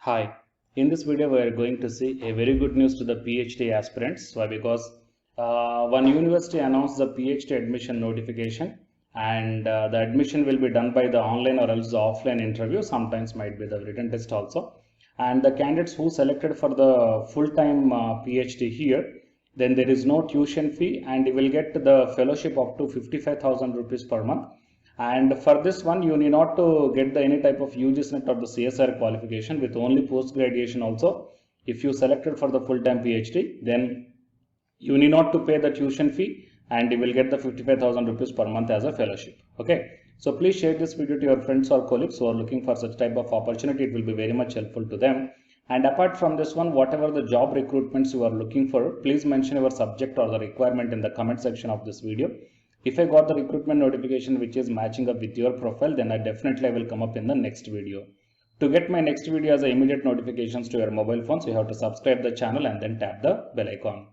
Hi, in this video we are going to see a very good news to the PhD aspirants. Why? Because one university announced the PhD admission notification, and the admission will be done by the online or else the offline interview. Sometimes might be the written test also. And the candidates who selected for the full-time PhD here, then there is no tuition fee and you will get the fellowship up to 55,000 rupees per month. And for this one, you need not to get any type of UGC-NET or the CSR qualification. With only post-graduation also. If you selected for the full-time PhD, then you need not to pay the tuition fee and you will get the 55,000 rupees per month as a fellowship. Okay. So please share this video to your friends or colleagues who are looking for such type of opportunity. It will be very much helpful to them. And apart from this one, whatever the job recruitments you are looking for, please mention your subject or the requirement in the comment section of this video. If I got the recruitment notification which is matching up with your profile, then I will come up in the next video. To get my next video as immediate notifications to your mobile phones, you have to subscribe the channel and then tap the bell icon.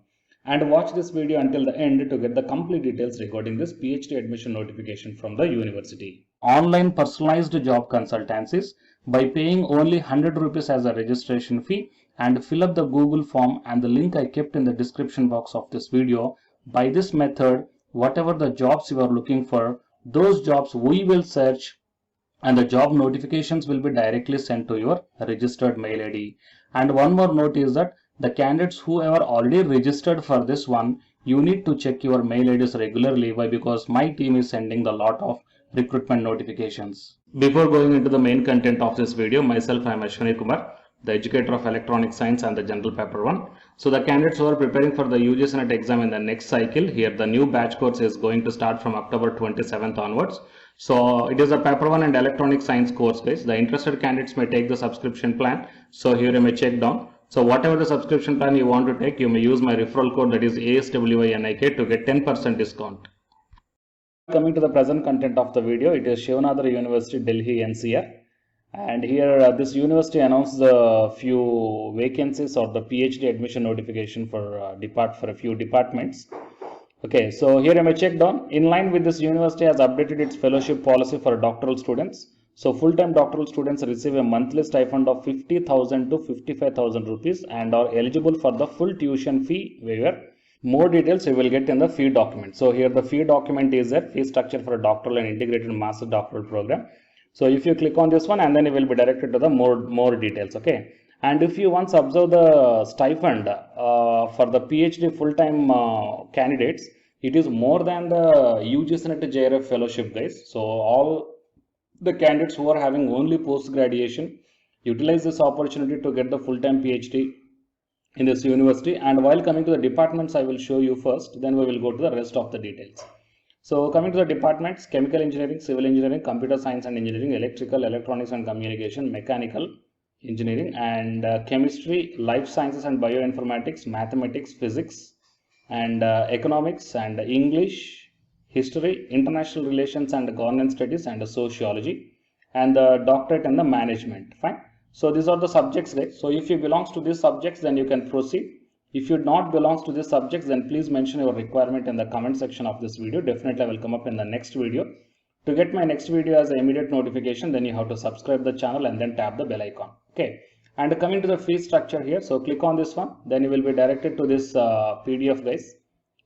And watch this video until the end to get the complete details regarding this PhD admission notification from the university. Online personalized job consultancies by paying only 100 rupees as a registration fee, and fill up the Google form and the link I kept in the description box of this video. By this method, whatever the jobs you are looking for, those jobs we will search and the job notifications will be directly sent to your registered mail ID. And one more note is that the candidates who are already registered for this one, you need to check your mail IDs regularly. Why? Because my team is sending the lot of recruitment notifications. Before going into the main content of this video, myself I am Ashwani Kumar, the educator of electronic science and the general paper 1. So the candidates who are preparing for the UGC-NET exam in the next cycle, here the new batch course is going to start from October 27th onwards. So it is a paper 1 and electronic science course, guys. The interested candidates may take the subscription plan. So here you may check down. So whatever the subscription plan you want to take, you may use my referral code, that is ASWINIK, to get 10% discount. Coming to the present content of the video, it is Shiv Nadar University, Delhi NCR. And here this university announced the few vacancies or the PhD admission notification for a few departments. Okay, so here I may check down. In line with this, university has updated its fellowship policy for doctoral students. So full-time doctoral students receive a monthly stipend of 50,000 to 55,000 rupees and are eligible for the full tuition fee waiver. More details you will get in the fee document. So here the fee document is a fee structure for a doctoral and integrated master doctoral program. So if you click on this one, and then you will be directed to the more details. Okay. And if you once observe the stipend for the PhD full-time candidates, it is more than the UGC-NET JRF fellowship, guys. So all the candidates who are having only post-graduation, utilize this opportunity to get the full-time PhD in this university. And while coming to the departments, I will show you first, then we will go to the rest of the details. So coming to the departments, chemical engineering, civil engineering, computer science and engineering, electrical, electronics and communication, mechanical engineering, and chemistry, life sciences and bioinformatics, mathematics, physics, and economics, and English, history, international relations and governance studies, and sociology, and the doctorate in the management. Fine. So these are the subjects, right? So if you belongs to these subjects, then you can proceed. If you not belongs to these subjects, then please mention your requirement in the comment section of this video. Definitely I will come up in the next video. To get my next video as an immediate notification, then you have to subscribe the channel and then tap the bell icon. Okay. And coming to the fee structure here, so click on this one, then you will be directed to this PDF, guys.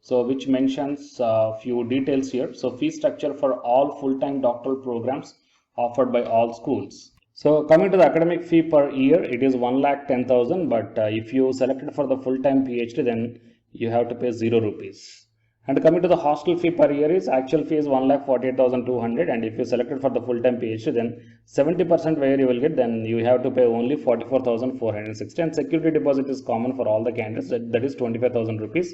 So which mentions few details here. So fee structure for all full-time doctoral programs offered by all schools. So coming to the academic fee per year, it is 1,10,000, but if you selected for the full-time PhD, then you have to pay 0 rupees. And coming to the hostel fee per year, is actual fee is 1,48,200, and if you selected for the full-time PhD, then 70% where you will get, then you have to pay only 44,460. And security deposit is common for all the candidates, that is 25,000 rupees,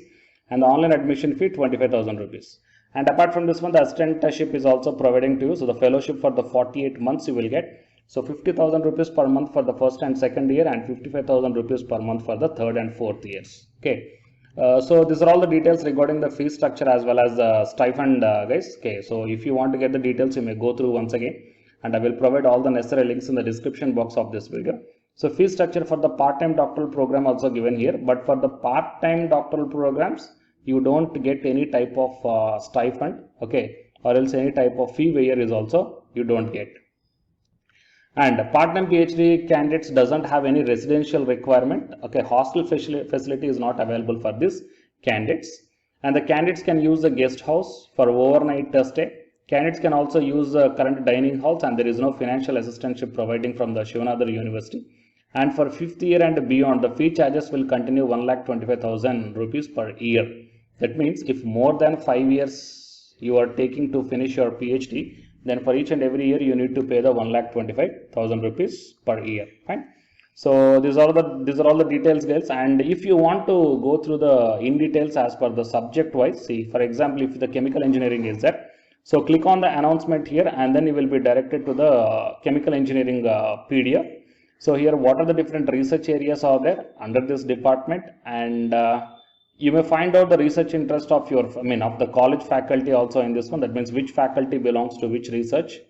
and the online admission fee 25,000 rupees. And apart from this one, the assistantship is also providing to you. So the fellowship for the 48 months you will get. So 50,000 rupees per month for the first and second year, and 55,000 rupees per month for the third and fourth years. Okay. So these are all the details regarding the fee structure as well as the stipend, guys. Okay. So if you want to get the details, you may go through once again, and I will provide all the necessary links in the description box of this video. So fee structure for the part-time doctoral program also given here, but for the part-time doctoral programs, you don't get any type of stipend. Okay. Or else any type of fee waiver is also you don't get. And part-time PhD candidates doesn't have any residential requirement. Okay, hostel facility is not available for these candidates. And the candidates can use the guest house for overnight stay. Candidates can also use the current dining halls, and there is no financial assistance providing from the Shivanadar University. And for 5th year and beyond, the fee charges will continue 1,25,000 rupees per year. That means if more than 5 years you are taking to finish your PhD, then for each and every year you need to pay the 1,25,000 rupees per year. Fine. So these are all the details, guys. And if you want to go through the in details as per the subject wise, see, for example, if the chemical engineering is there, so click on the announcement here, and then you will be directed to the chemical engineering PDF. So here, what are the different research areas are there under this department, and you may find out the research interest of your, of the college faculty also in this one. That means which faculty belongs to which research.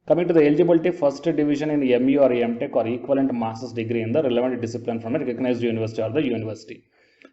Coming to the eligibility, first division in ME or MTech or equivalent master's degree in the relevant discipline from a recognized university or the university.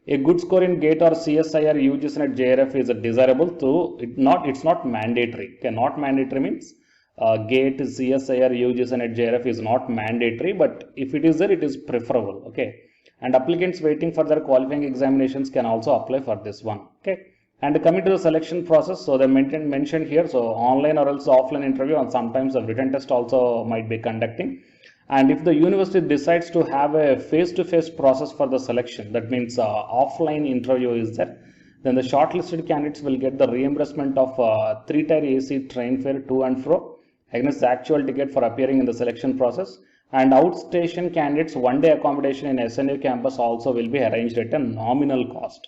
A good score in GATE or CSIR, UGC NET, JRF is desirable through it's not mandatory. Okay, not mandatory means GATE, CSIR, UGC NET, JRF is not mandatory, but if it is there, it is preferable. Okay, and applicants waiting for their qualifying examinations can also apply for this one. Okay, and coming to the selection process, so they mentioned here, so online or else offline interview, and sometimes a written test also might be conducting. And if the university decides to have a face-to-face process for the selection, that means offline interview is there, then the shortlisted candidates will get the reimbursement of 3-tier AC train fare to and fro against the actual ticket for appearing in the selection process. And outstation candidates 1-day accommodation in SNU campus also will be arranged at a nominal cost.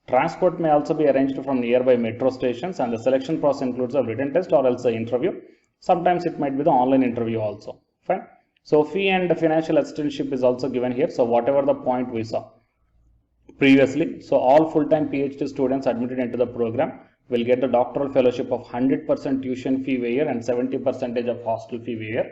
Transport may also be arranged from nearby metro stations, and the selection process includes a written test or else the interview. Sometimes it might be the online interview also. Fine. So fee and financial assistantship is also given here. So whatever the point we saw previously, so all full-time PhD students admitted into the program will get the doctoral fellowship of 100% tuition fee waiver and 70% of hostel fee waiver.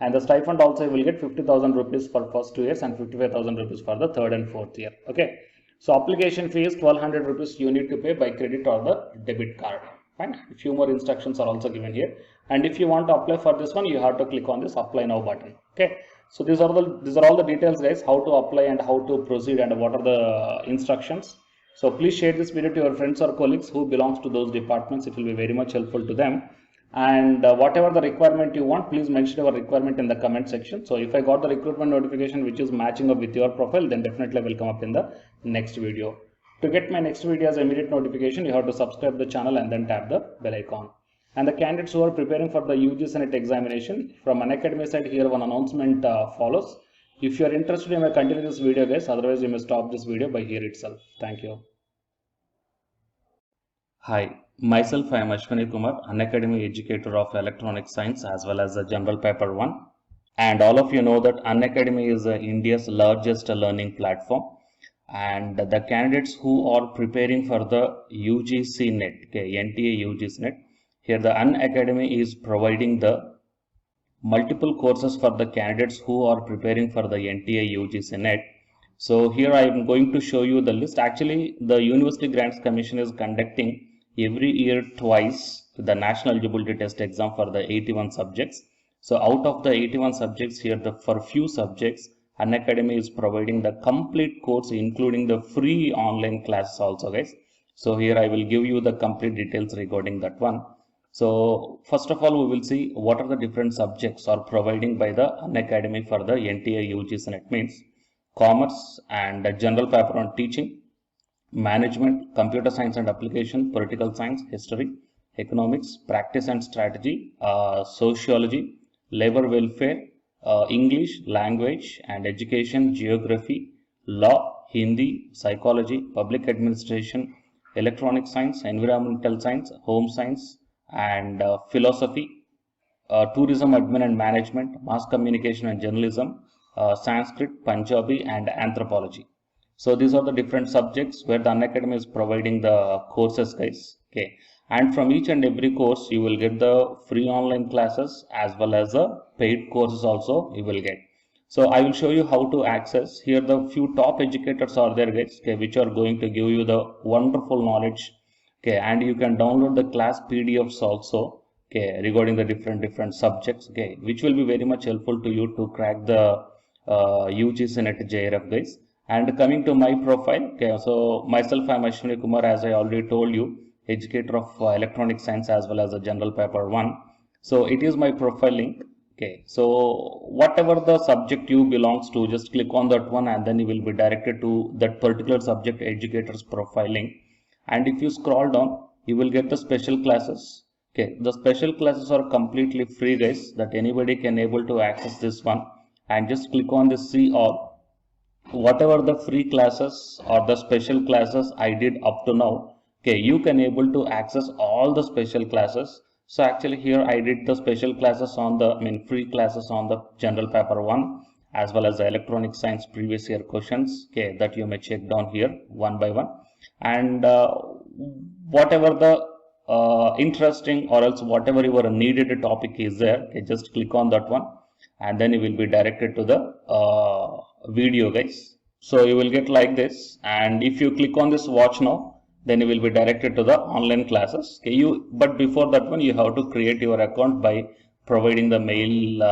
And the stipend also will get 50,000 rupees for first 2 years and 55,000 rupees for the 3rd and 4th year. Okay. So application fee is 1,200 rupees you need to pay by credit or the debit card. Fine. A few more instructions are also given here. And if you want to apply for this one, you have to click on this apply now button. Okay. So these are all the details, guys, how to apply and how to proceed and what are the instructions. So please share this video to your friends or colleagues who belongs to those departments. It will be very much helpful to them. And whatever the requirement you want, please mention your requirement in the comment section. So if I got the recruitment notification which is matching up with your profile, then definitely I will come up in the next video. To get my next video as immediate notification, you have to subscribe the channel and then tap the bell icon. And the candidates who are preparing for the UGC NET examination, from Unacademy side, here one announcement follows. If you are interested, you may continue this video, guys. Otherwise, you may stop this video by here itself. Thank you. Hi, myself I am Ashwani Kumar, Unacademy educator of Electronic Science as well as the General Paper 1. And all of you know that Unacademy is India's largest learning platform. And the candidates who are preparing for the UGC NET, okay, NTA UGC NET, here the Unacademy is providing the multiple courses for the candidates who are preparing for the NTA UGC NET. So here I am going to show you the list. Actually, the University Grants Commission is conducting every year twice the National Eligibility Test exam for the 81 subjects. So out of the 81 subjects here, for few subjects, Unacademy is providing the complete course including the free online classes also, guys. So here I will give you the complete details regarding that one. So first of all, we will see what are the different subjects are providing by the Unacademy for the NTA UGC NET, means commerce and general paper on teaching, management, computer science and application, political science, history, economics, practice and strategy, sociology, labor welfare, English, language and education, geography, law, Hindi, psychology, public administration, electronic science, environmental science, home science and philosophy, tourism, admin and management, mass communication and journalism, Sanskrit, Punjabi and anthropology. So these are the different subjects where the Unacademy is providing the courses, guys. Okay. And from each and every course, you will get the free online classes as well as the paid courses also you will get. So I will show you how to access. Here the few top educators are there, guys, okay, which are going to give you the wonderful knowledge. Okay, and you can download the class PDFs also. okay, regarding the different subjects, okay, which will be very much helpful to you to crack the UGC NET JRF, guys. And coming to my profile, okay, so myself, I'm Ashwini Kumar, as I already told you, educator of electronic science as well as a general paper 1. So it is my profile link. Okay, so whatever the subject you belongs to, just click on that one and then you will be directed to that particular subject educator's profile link. And if you scroll down, you will get the special classes. Okay, the special classes are completely free, guys, that anybody can able to access this one. And just click on the see all. Whatever the free classes or the special classes I did up to now, okay, you can able to access all the special classes. So actually here I did the special classes on the, free classes on the general paper 1 as well as the electronic science previous year questions, okay, that you may check down here one by one. And whatever the interesting or else whatever your needed topic is there, okay, just click on that one and then you will be directed to the video, guys. So you will get like this, and if you click on this watch now, then you will be directed to the online classes. Okay, but before that one, you have to create your account by providing the mail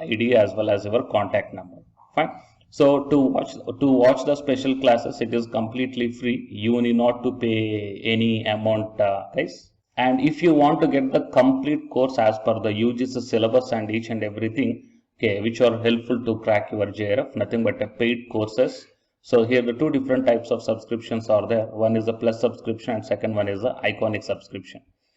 ID as well as your contact number. Fine. So to watch the special classes, it is completely free. You need not to pay any amount, guys. And if you want to get the complete course as per the UGC syllabus and each and everything, okay, which are helpful to crack your JRF, nothing but a paid courses. So here the two different types of subscriptions are there. One is the plus subscription and second one is the iconic subscription.